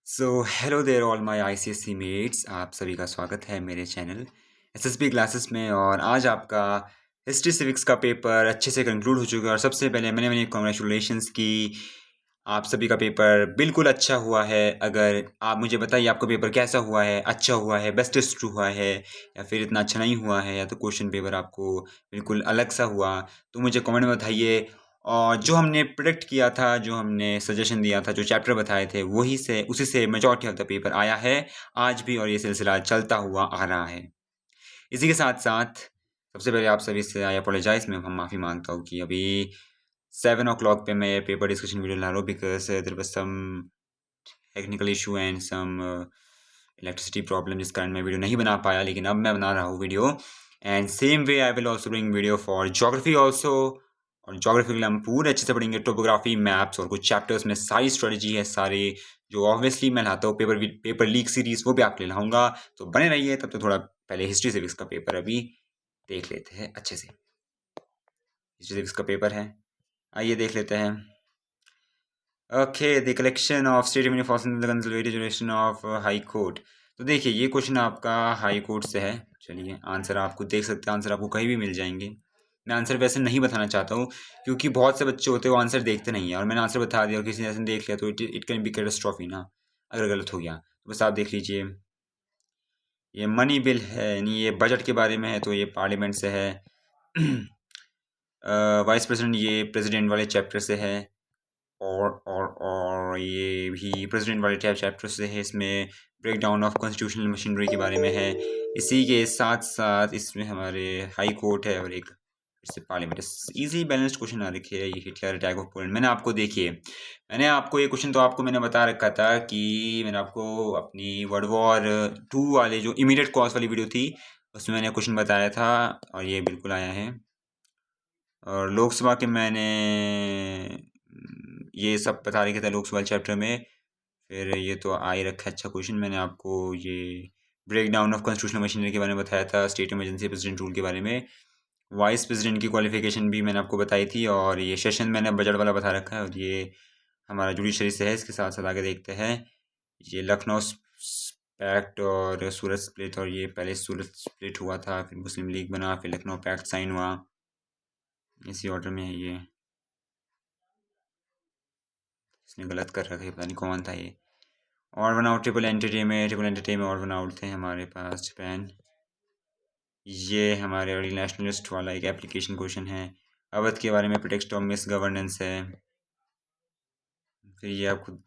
So hello there all my ICSE mates, आप सभी का स्वागत है मेरे चैनल एसएसबी क्लासेस में। और आज आपका हिस्ट्री सिविक्स का पेपर अच्छे से कंक्लूड हो चुका है। और सबसे पहले मैंने मैंने कॉन्ग्रेचुलेशंस की, आप सभी का पेपर बिल्कुल अच्छा हुआ है। अगर आप मुझे बताइए आपका पेपर कैसा हुआ है, अच्छा हुआ है, बेस्टेस्ट हुआ है, या फिर इतना अच्छा नहीं हुआ है, या तो क्वेश्चन पेपर आपको बिल्कुल अलग सा हुआ, तो मुझे कमेंट में बताइए। और जो हमने प्रेडिक्ट किया था, जो हमने सजेशन दिया था, जो चैप्टर बताए थे, वही से उसी से मेजॉरिटी ऑफ द पेपर आया है आज भी, और ये सिलसिला चलता हुआ आ रहा है। इसी के साथ-साथ सबसे पहले आप सभी से आई अपोलोजाइज़, मैं माफ़ी माँगता हूँ कि अभी 7 o'clock पे मैं पेपर डिस्कशन वीडियो ला रहा हूँ, because there was some technical issue and some electricity problem, जिस कारण मैं वीडियो नहीं बना पाया। लेकिन अब मैं बना रहा हूँ video, and same way I will also bring video for geography also. और ज्योग्राफी के लिए हम पूरे अच्छे से पढ़ेंगे, टोपोग्राफी, मैप्स, और कुछ चैप्टर्स में सारी स्ट्रेटजी है, सारी जो ऑब्वियसली मैं लाता हूँ पेपर लीक सीरीज, वो भी आपके लिए लाऊंगा। तो बने रहिए। तब तो थोड़ा पहले हिस्ट्री सिविक्स का पेपर अभी देख लेते हैं अच्छे से। हिस्ट्री सिविक्स का पेपर है, आइए देख लेते हैं। Okay, the collection of state revenue falls in the conservative jurisdiction of high court. तो देखिए, ये क्वेश्चन आपका हाई कोर्ट से है। चलिए, आंसर आपको देख सकते हैं, आंसर आपको कहीं भी मिल जाएंगे। मैं आंसर वैसे नहीं बताना चाहता हूँ, क्योंकि बहुत से बच्चे होते हैं वो आंसर देखते नहीं है, और मैंने आंसर बता दिया और किसी ने ऐसे देख लिया तो इट कैन बी कैटास्ट्रॉफी ना, अगर गलत हो गया तो। बस आप देख लीजिए, ये मनी बिल है, यानी ये बजट के बारे में है, तो ये पार्लियामेंट से है। वाइस प्रेसिडेंट, ये प्रेसिडेंट वाले चैप्टर से है। और ये भी प्रेसिडेंट वाले चैप्टर से है। इसमें breakdown of constitutional machinery के बारे में है। इसी के साथ साथ इसमें हमारे हाई कोर्ट है, और एक इससे पार्लियामेंट। इजी बैलेंस्ड क्वेश्चन आ रखे है। ये हिटलर अटैक ऑफ पोलैंड, मैंने आपको देखिए, मैंने आपको ये क्वेश्चन तो आपको मैंने बता रखा था कि मैंने आपको अपनी वर्ल्ड वॉर 2 वाले जो इमीडिएट कॉज वाली वीडियो थी, उसमें मैंने क्वेश्चन बताया था, और ये बिल्कुल आया है। और लोकसभा के मैंने ये सब बता रखे थे लोकसभा चैप्टर में। फिर ये तो आ ही रखा है अच्छा क्वेश्चन। मैंने आपको ये breakdown of constitutional machinery के बारे में बताया था, स्टेट इमरजेंसी प्रेसिडेंट रूल के बारे में, वाइस प्रेसिडेंट की क्वालिफिकेशन भी मैंने आपको बताई थी, और ये सेशन मैंने बजट वाला बता रखा है। और ये हमारा जुडिशरी से है। इसके साथ साथ आगे देखते हैं, ये लखनऊ पैक्ट और सूरत स्प्लिट। और ये पहले सूरत स्प्लिट हुआ था, फिर मुस्लिम लीग बना, फिर लखनऊ पैक्ट साइन हुआ, इसी ऑर्डर में है ये। इसने गलत कर रखा है, पता नहीं कौन था ये। और वन आउट ट्रिपल एंटिटी में और वन आउट थे हमारे पास जापान। ये हमारे अर्ली नेशनलिस्ट वाला एक एप्लीकेशन क्वेश्चन है। अवध के बारे में प्रोटेक्ट ऑफ मिस गवर्नेंस है। फिर ये आप खुद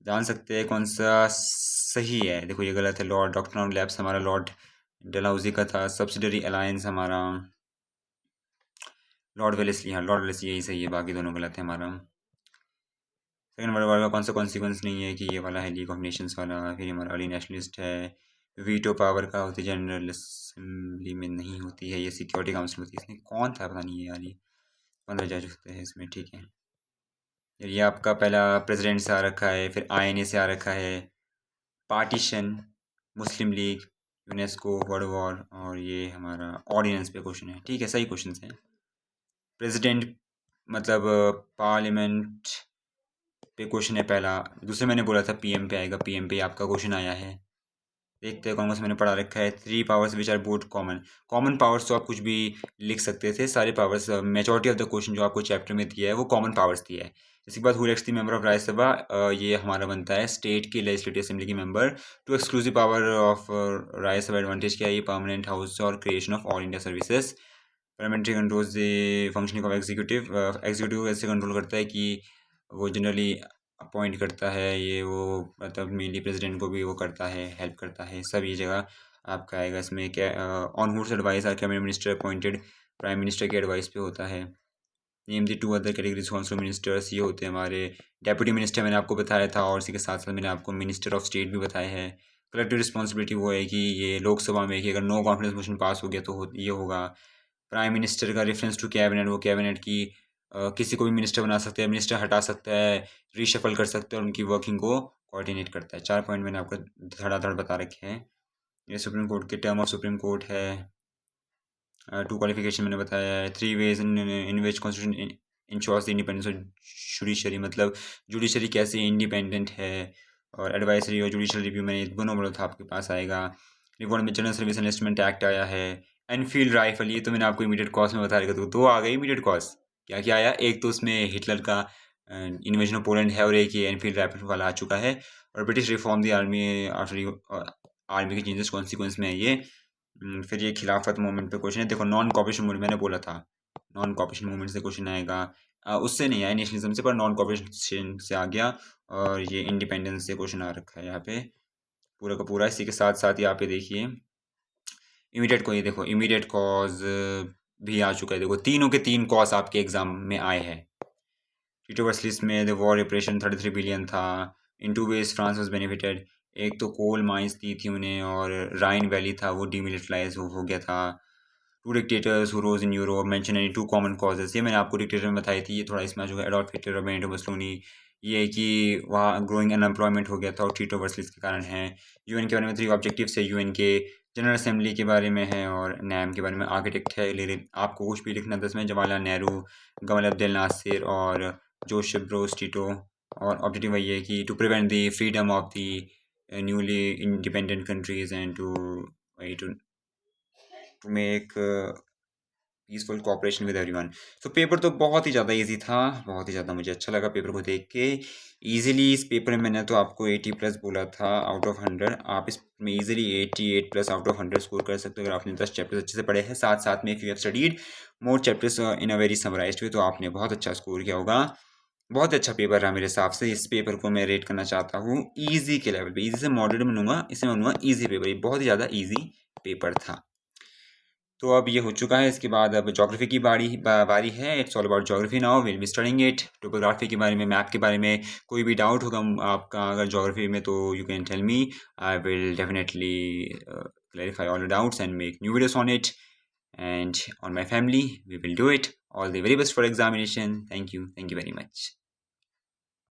जान सकते हैं कौन सा सही है। देखो, ये गलत है। लॉर्ड डॉक्टर लैब्स हमारा लॉर्ड डलहौजी का था। सब्सिडरी अलायंस हमारा लॉर्ड वेलेस्ली, हाँ लॉर्ड वेलेस्ली यही सही है, बाकी दोनों गलत है हमारा। सेकंड वर्ल्ड वॉर का कौन सा कॉन्सिक्वेंस नहीं है, कि ये वाला है लीग ऑफ नेशंस वाला। फिर हमारा अर्ली नेशनलिस्ट है। वीटो पावर का होती है, जनरल असेंबली में नहीं होती है, ये सिक्योरिटी काउंसिल होती है। इसमें कौन था पता नहीं है यार, ये 15 जज होते हैं इसमें, ठीक है। फिर ये आपका पहला प्रेसिडेंट से आ रखा है, फिर आईएनए से आ रखा है, पार्टीशन, मुस्लिम लीग, यूनेस्को, वर्ल्ड वॉर, और ये हमारा ऑर्डिनेंस पे क्वेश्चन है, ठीक है, सही क्वेश्चन है। प्रेसिडेंट मतलब पार्लियामेंट पे क्वेश्चन है पहला। दूसरे मैंने बोला था पीएम पे आएगा, पीएम पे आपका क्वेश्चन आया है। देखते हैं कौन सा मैंने पढ़ा रखा है। 3 powers which are both common. Common powers तो आप कुछ भी लिख सकते थे, सारे powers, majority of the question जो आपको चैप्टर में दिया है वो कॉमन पावर्स दिया है। इसके बाद who elects the member of Rajya Sabha, ये हमारा बनता है स्टेट की लेजिस्लेटिव असेंबली की member. Two exclusive power of Rajya Sabha advantage क्या है, ये परमानेंट हाउस और creation of all India services. Parliamentary controls the functioning of executive. Executive ऐसे कंट्रोल करता है कि वो जनरली अपॉइंट करता है, ये वो मतलब मेनली प्रेसिडेंट को भी वो करता है, हेल्प करता है, सब ये जगह आपका आएगा। इसमें क्या on whose advice are cabinet minister appointed, prime minister के एडवाइस पे होता है। Name the 2 other categories council ministers, ये होते हैं हमारे डेप्यूटी मिनिस्टर, मैंने आपको बताया था, और इसी के साथ साथ मैंने आपको मिनिस्टर ऑफ स्टेट भी बताया है। कलेक्टिव रिस्पॉन्सिबिलिटी वो है कि ये लोकसभा में कि अगर नो कॉन्फिडेंस मोशन पास हो गया तो ये होगा। प्राइम मिनिस्टर का रेफरेंस टू कैबिनेट, वो कैबिनेट की किसी को भी मिनिस्टर बना सकते हैं, मिनिस्टर हटा सकता है, रीशफल कर सकते हैं, और उनकी वर्किंग को कोऑर्डिनेट करता है। 4 पॉइंट मैंने आपको धड़ाधड़ बता रखे हैं। ये सुप्रीम कोर्ट के टर्म ऑफ सुप्रीम कोर्ट है। 2 क्वालिफिकेशन मैंने बताया है। 3 ways in which constitution ensures the independence of judiciary, मतलब जुडिशरी कैसे इंडिपेंडेंट है। और एडवाइजरी और जुडिशल रिव्यू मैंने दोनों बोला था आपके पास आएगा। रिवॉर्ड में जनरल सर्विस एनलिस्टमेंट एक्ट आया है। एनफील्ड राइफल, ये तो मैंने आपको इमीडिएट कॉज में बता दिया, तो दो आ गए इमीडिएट कॉज। क्या क्या आया, एक तो उसमें हिटलर का इन्वेजन ऑफ पोलैंड है, और एक ये एनफील्ड राइफल वाला आ चुका है। और ब्रिटिश रिफॉर्म दी आर्मी आफ्टर आर्मी के चेंजेस कॉन्सिक्वेंस में है ये। फिर ये खिलाफत मूवमेंट पे क्वेश्चन है। देखो नॉन कॉपरेशन मूवमेंट मैंने बोला था, नॉन कॉपरेशन मूवमेंट से क्वेश्चन आएगा। उससे नहीं आया नेशनलिज्म से, पर नॉन कॉपरेशन से आ गया। और ये इंडिपेंडेंस से क्वेश्चन आ रखा है यहाँ पे पूरा का पूरा। इसी के साथ साथ यहाँ पे देखिए इमीडिएट को, ये देखो इमीडिएट कॉज भी आ चुका है। देखो तीनों के तीन कॉज आपके एग्जाम में आए हैं। टीटो वर्सलिस में द वॉर रिपरेशन 33 बिलियन था। In two ways France was benefited. एक तो कोल माइंस दी थी उन्हें, और राइन वैली था वो डीमिलिटराइज हो गया था। Two dictators who rose in Europe mention any two common causes, ये मैंने आपको डिक्टेटर में बताई थी। ये थोड़ा इसमें आ चुका है, एडोल्फ हिटलर और बेनिटो मुसोलिनी। ये है कि वहाँ ग्रोइंग अनएम्प्लॉयमेंट हो गया था, और टीटो वर्सलिस के कारण है। यूएन के बारे में 3 ऑब्जेक्टिव्स है यूएन के। जनरल असेंबली के बारे में है, और नैम के बारे में। आर्किटेक्ट है आपको कुछ भी लिखना था इसमें, Jawaharlal Nehru, Gamal Abdel Nasser और जोसेफ ब्रोज टीटो। और ऑब्जेक्टिव वही है कि to prevent the freedom of the newly independent countries and to make peaceful cooperation with everyone. तो पेपर तो बहुत ही ज़्यादा इजी था, बहुत ही ज़्यादा मुझे अच्छा लगा पेपर को देख के। इजीली इस पेपर में मैंने तो आपको 80 प्लस बोला था आउट ऑफ 100। आप इसमें easily 88 plus out of 100 score कर सकते हो अगर आपने 10 चैप्टर्स अच्छे से पढ़े हैं। साथ साथ में if you have studied more chapters in a very summarised way, तो आपने बहुत अच्छा स्कोर किया होगा। बहुत अच्छा पेपर रहा मेरे हिसाब से। इस पेपर को मैं रेट करना चाहता हूँ ईजी के लेवल पे। ईजी से मॉडरेट बनूंगा, इसे बनूंगा ईजी पेपर। ये बहुत ही ज़्यादा ईजी पेपर था। तो अब ये हो चुका है। इसके बाद अब ज्योग्राफी की बारी है। It's all about geography now, will be studying it. Topography के बारे में, मैप के बारे में कोई भी डाउट होगा आपका अगर ज्योग्राफी में, तो you can tell me. I will definitely clarify all the doubts and make new videos on it. And on my family, we will do it. All the very best for examination. Thank you very much.